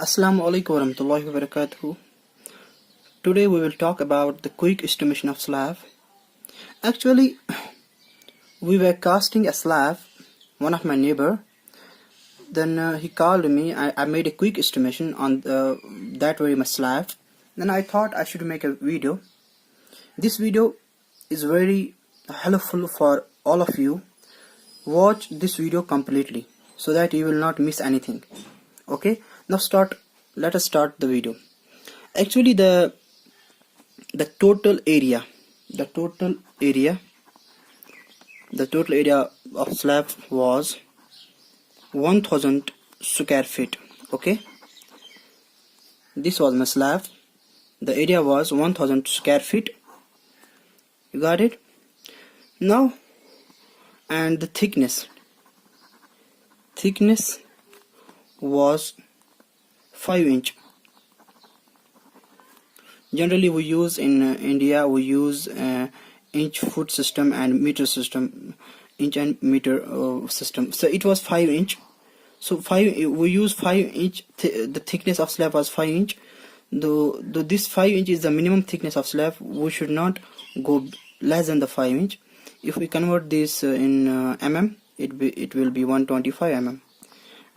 Assalamu alaikum warahmatullahi wabarakatuh. Today we will talk about the quick estimation of slab. Actually, we were casting a slab, one of my neighbor. Then he called me. I made a quick estimation on that very much slab. Then I thought I should make a video. This video is very helpful for all of you. Watch this video completely so that you will not miss anything. Okay, now let us start the video. Actually, the total area of slab was 1000 square feet. Okay, this was my slab. The area was 1000 square feet. You got it? Now, and the thickness was 5 inch. Generally we use in India, we use inch foot system and meter system, inch and meter system. So it was 5 inch. So we use 5 inch. The thickness of slab was 5 inch. Though this 5 inch is the minimum thickness of slab, we should not go less than the 5 inch. If we convert this in mm, it will be 125 mm.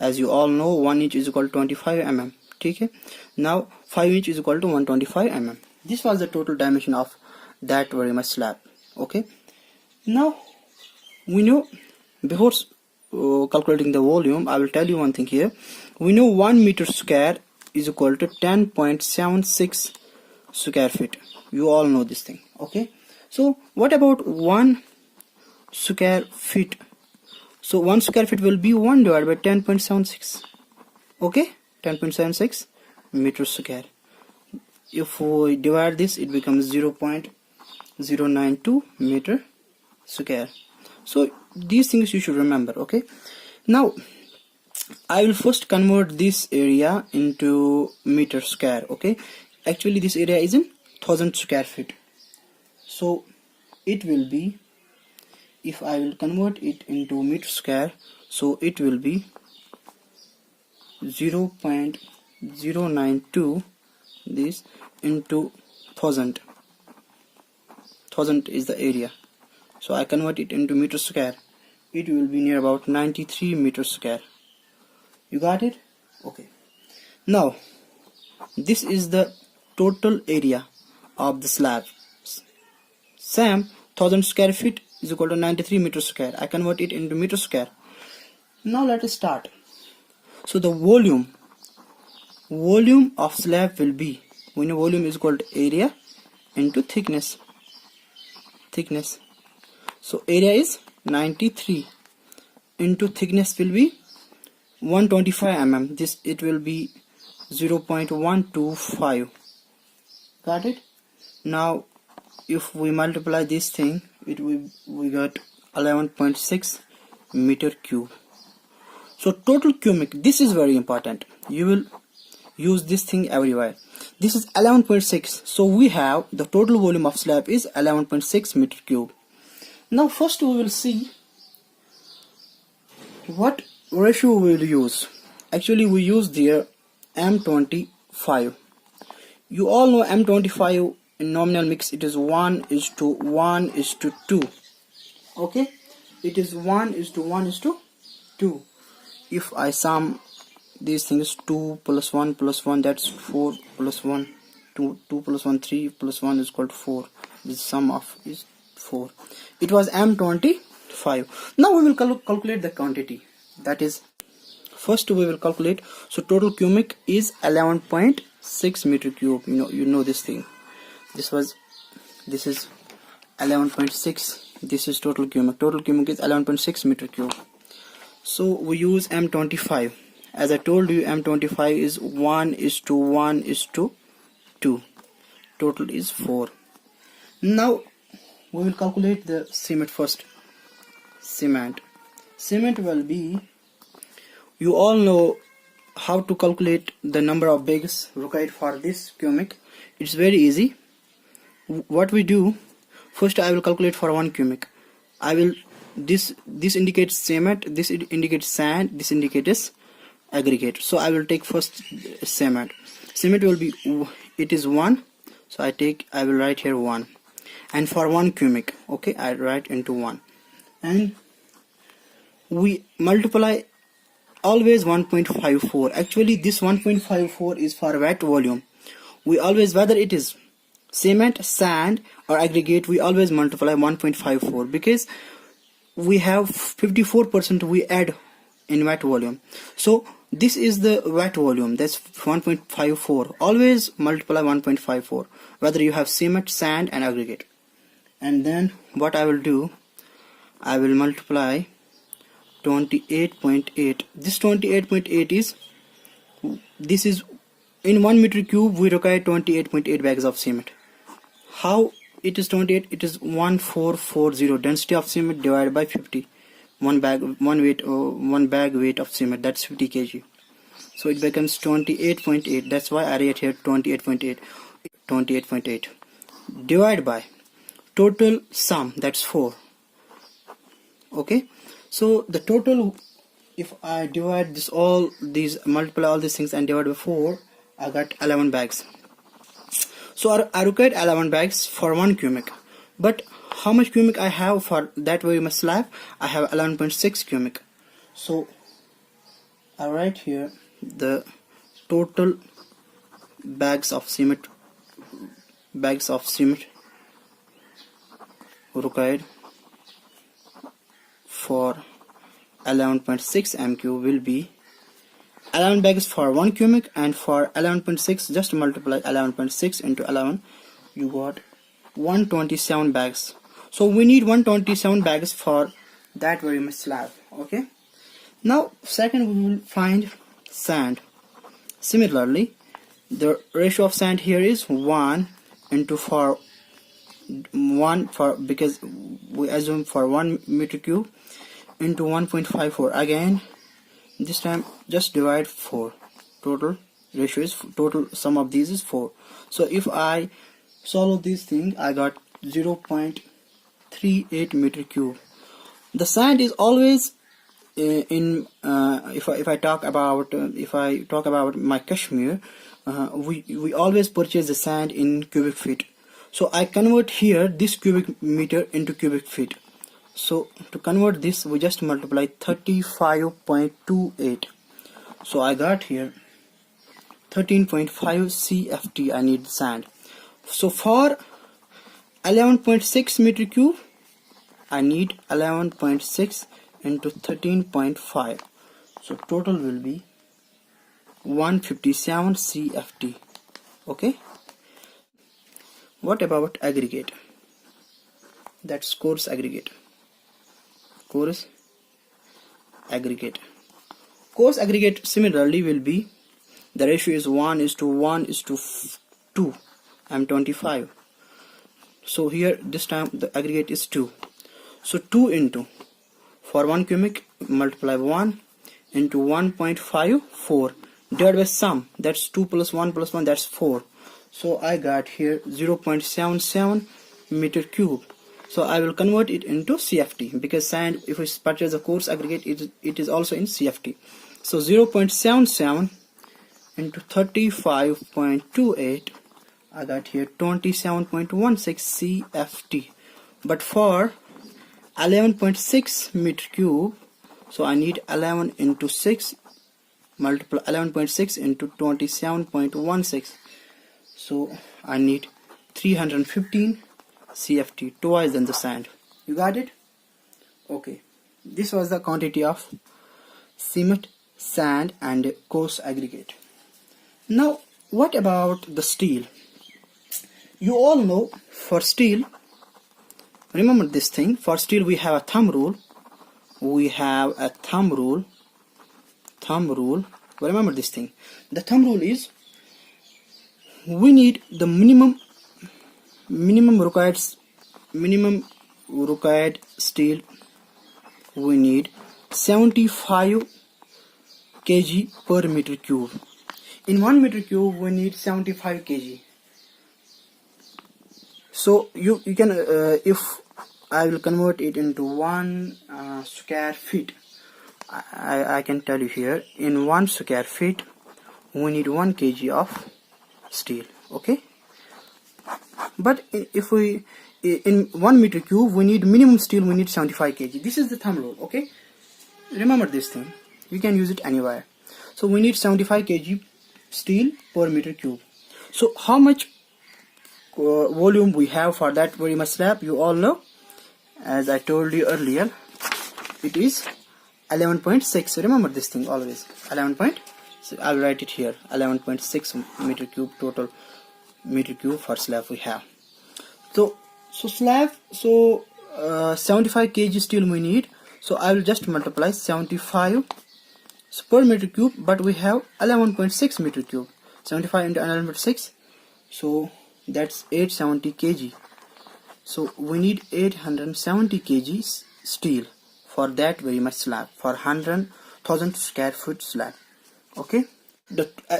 As you all know, 1 inch is equal to 25 mm. Okay? Now 5 inch is equal to 125 mm. This was the total dimension of that very much slab. Okay. Now we know, before calculating the volume, I will tell you one thing here. We know 1 meter square is equal to 10.76 square feet. You all know this thing. Okay. So what about 1 square feet? So 1 square feet will be 1 divided by 10.76. Okay, 10.76 meter square. If we divide this, it becomes 0.092 meter square. So these things you should remember. Okay. Now I will first convert this area into meter square. Okay. Actually this area is in 1000 square feet. So it will be, if I will convert it into meter square, so it will be 0.092 this into 1000. 1000 is the area. So I convert it into meter square. It will be near about 93 meter square. You got it? Okay. Now this is the total area of the slab. Same 1000 square feet is equal to 93 meter square. I convert it into meter square. Now let us start. So the volume of slab will be, we know volume is equal to area into thickness. So area is 93 into thickness will be 125 mm. This it will be 0.125. Got it? Now if we multiply this thing, we got 11.6 meter cube. So total cubic, this is very important. You will use this thing everywhere. This is 11.6. So we have the total volume of slab is 11.6 meter cube. Now first we will see what ratio we will use. Actually we use there M25. You all know M25 in nominal mix, it is 1:1:2. Okay, it is 1:1:2. If I sum these things, 2 plus 1 plus 1, that's 4 plus 1, 2 plus 1, 3 plus 1 is equal to 4. The sum of is 4. It was M25. Now we will calculate the quantity. That is, first we will calculate. So total cubic is 11.6 meter cube. You know this thing. This is 11.6. This is total cubic. Total cubic is 11.6 meter cube. So we use M25. As I told you, M25 is 1:1:2. Total is 4. Now we will calculate the cement first. Cement will be, you all know how to calculate the number of bags required for this cubic. It's very easy. What we do, first I will calculate for 1 cubic. I will, this indicates cement, this indicates sand, this indicates aggregate. So I will take first cement. Cement will be, it is 1, so I will write here 1, and for 1 cubic, okay, I write into 1, and we multiply always 1.54. Actually this 1.54 is for wet volume. We always, whether it is cement, sand or aggregate, we always multiply 1.54 because we have 54% we add in wet volume. So this is the wet volume, that's 1.54. Always multiply 1.54 whether you have cement, sand and aggregate. And then what I will do, I will multiply 28.8. This 28.8 is, this is in 1 meter cube we require 28.8 bags of cement. How it is 28? It is 1440 density of cement divided by 50. One bag weight of cement, that's 50 kg. So it becomes 28.8. That's why I write here 28.8. 28.8 divided by total sum, that's 4. Okay, so the total, if I divide this, all these, multiply all these things and divide by 4, I got 11 bags. So I required 11 bags for 1 cubic, but how much cubic I have for that very much slab? I have 11.6 cubic. So I write here the total bags of cement required for 11.6 MQ will be 11 bags for 1 cubic, and for 11.6 just multiply 11.6 into 11, you got 127 bags. So we need 127 bags for that very much slab. Okay, now second we will find sand. Similarly, the ratio of sand here is 1 into for 1 for, because we assume for 1 meter cube, into 1.54. Again this time just divide 4. Total ratio is, total sum of these is 4. So if I solve this thing, I got 0.38 meter cube. The sand is always in if I talk about my Kashmir, we always purchase the sand in cubic feet. So I convert here this cubic meter into cubic feet. So to convert this, we just multiply 35.28. So I got here 13.5 CFT I need sand. So for 11.6 meter cube, I need 11.6 into 13.5. So total will be 157 CFT. Okay. What about aggregate? That's coarse aggregate. Coarse aggregate. Coarse aggregate similarly will be, the ratio is 1:1:2. I'm 25. So here this time the aggregate is 2. So 2 into, for 1 cubic multiply 1 into 1.54 divided by sum, that's 2 plus 1 plus 1, that's 4. So I got here 0.77 meter cube. So I will convert it into CFT, because sand, if we purchase a coarse aggregate, it is also in CFT. So 0.77 into 35.28, I got here 27.16 CFT. But for 11.6 meter cube, so I need 11 into 6, multiply 11.6 into 27.16. So I need 315 CFT, twice than the sand. You got it? Okay. This was the quantity of cement, sand and coarse aggregate. Now what about the steel? You all know, for steel, remember this thing, for steel we have a thumb rule. Remember this thing. The thumb rule is, we need the minimum required steel. We need 75 kg per meter cube. In 1 meter cube we need 75 kg. So you can if I will convert it into 1 square feet, I can tell you here, in 1 square feet we need 1 kg of steel. Okay, but if we in 1 meter cube we need minimum steel, we need 75 kg. This is the thumb rule. Okay, remember this thing, you can use it anywhere. So we need 75 kg steel per meter cube. So how much volume we have for that very much slab, you all know, as I told you earlier, it is 11.6. remember this thing always, 11. So I'll write it here, 11.6 meter cube total meter cube for slab we have. So slab, 75 kg steel we need, so I will just multiply 75 per meter cube, but we have 11.6 meter cube. 75 into 11.6, so that's 870 kg. So we need 870 kg steel for that very much slab, for 100,000 square foot slab. Okay,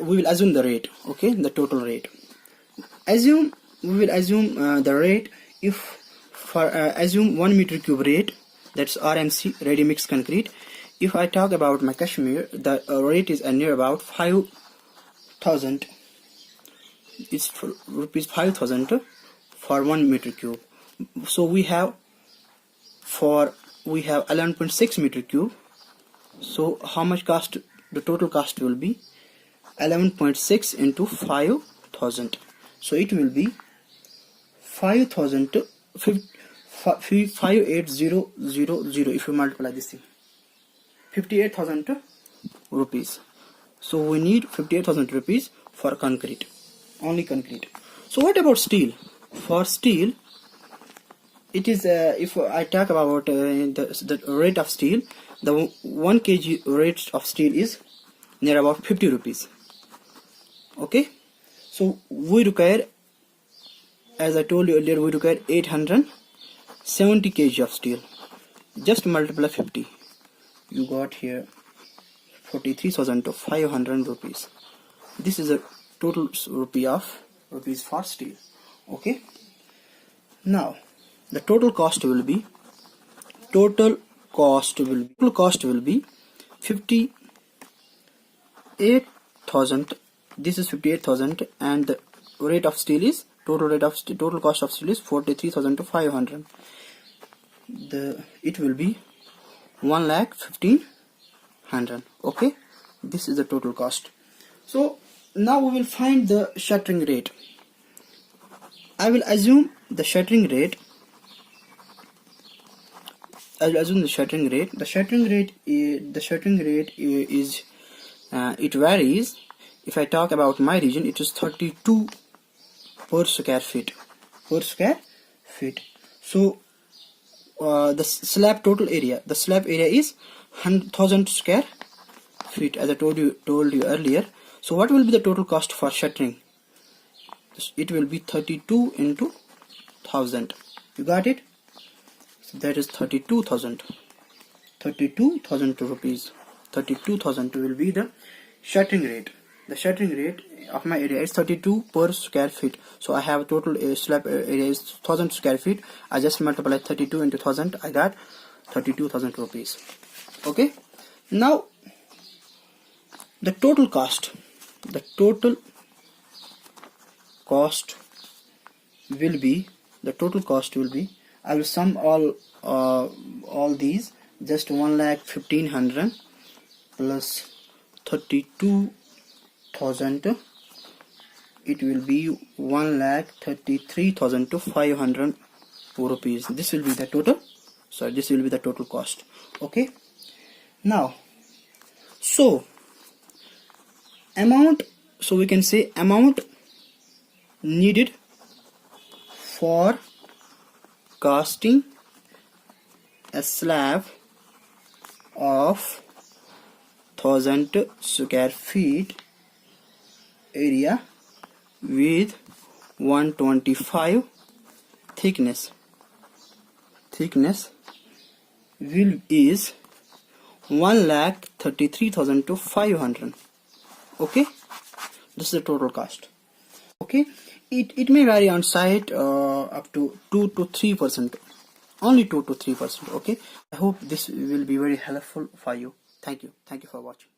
we will assume the rate. Okay, the total rate. We will assume the rate. If for assume 1 meter cube rate, that's RMC, ready mix concrete. If I talk about my Kashmir, the rate is near about 5,000. It's rupees 5,000 for 1 meter cube. So we have 11.6 meter cube. So how much cost? The total cost will be 11.6 into 5,000. So it will be 5,000 58000. If you multiply this thing, 58,000 rupees. So we need 58,000 rupees for concrete, only concrete. So what about steel? For steel, it is if I talk about the rate of steel, the 1 kg rate of steel is near about 50 rupees. Okay, so we require, as I told you earlier, we require 870 kg of steel. Just multiply 50, you got here 43,500 rupees. This is a total rupees for steel. Okay, now the total cost will be 58,000. This is 58,000, and the rate of steel is total cost of steel is 43,500. It will be 1,15,000. Okay, this is the total cost. So now we will find the shuttering rate. I will assume the shuttering rate. The shuttering rate is it varies. If I talk about my region, it is 32 per square feet. So the slab total area, is 100,000 square feet, as I told you earlier. So what will be the total cost for shuttering? It will be 32 into 1000. You got it? So that is 32,000 rupees. 32,000 will be the shuttering rate. The shuttering rate of my area is 32 per square feet. So I have total slab area is 1000 square feet. I just multiply 32 into 1000. I got 32,000 rupees. Okay. Now the total cost. Will be. I will sum all these. Just 1,15,000 plus 32,000. It will be 1,33,500 rupees. This will be the total. This will be the total cost. Okay. Now, we can say amount needed for casting a slab of 1000 square feet area with 125 thickness is 1,33,500. Okay, this is the total cost. Okay, it may vary on site up to 2 to 3%, only 2 to 3%. Okay, I hope this will be very helpful for you. Thank you for watching.